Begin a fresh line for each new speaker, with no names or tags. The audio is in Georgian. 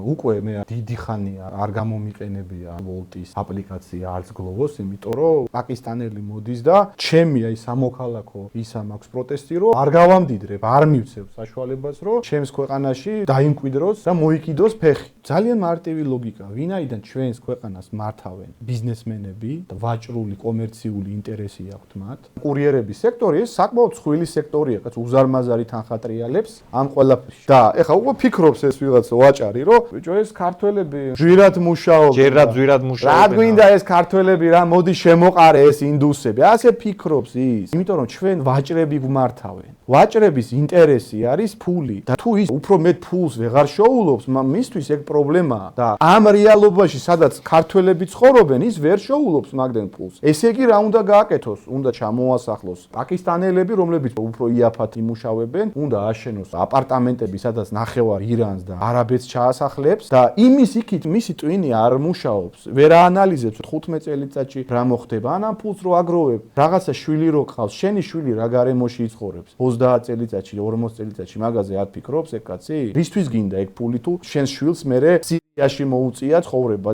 უკვე მე დიდი ხანია არ გამომიყენებია Volt-ის აპლიკაცია არც Glovo-ს, იმიტომ რომ პაკისტანელი მოდის და ჩემი აი სამოქალაქო ისა მაქვს პროტესტი, რომ არ გავამდიდრებ, არ მივცევ საშუალებას, რომ ჩემს ქვეყანაში დაიმკვიდროს და მოიკიდოს ფეხი. ძალიან მარტივი ლოგიკა, ვინაიდან ჩვენს ქვეყანას მართავენ ბიზნესმენები და ვაჭრული კომერციული ინტერესი აქვთ მათ. კურიერების სექტორი ეს საკმაოდ ცხვილი სექტორია, რაც უზარმაზარი თანხატრიალებს ამ ყველაფერში. და ეხლა უკვე ფიქრობს ეს ვიღაც ვაჭარი, რომ ბიჭო ეს ქართველები ძვირად მუშაობენ.
ჯერად მუშაობენ.
რა გვინდა ეს ქართველები რა მოდი შემოყარე ეს ინდუსები. ასე ფიქრობს ის. იმიტომ რომ ჩვენ ვაჭრები გვმართავენ. ვაჭრების ინტერესი არის ფული და თუ ის უფრო მეტ ფულს ვეღარ შოულობს, მისთვის ეგ პრობლემაა და ამ რეალობაში სადაც ქართველები ცხოვრობენ, ის ვერ შოულობს მაგდენ ფულს. ესე იგი რა უნდა გააკეთოს? უნდა ჩამოასახლოს პაკისტანელები, რომლებიც უფრო იაფად იმუშავებენ, უნდა აშენოს აპარტამენტები, სადაც ნახევარ ირანს და არაბეთს ჩაასახლებს და იმის იქით მისი ტვინი არ მუშაობს. ვერ აანალიზებს 15 წელიწადში რა მოხდება, ან ამ ფულს რო აგროვებ, რაღაცა შვილი რო ყავს, შენი შვილი რა გარემოში იცხოვრებს. 30 წელიწადში, 40 წელიწადში მაგაზე არ ფიქრობს ეგ კაცი? რისთვის გინდა ეგ ფული თუ შენს შვილს მერე სირიაში მოუწია ცხოვრება?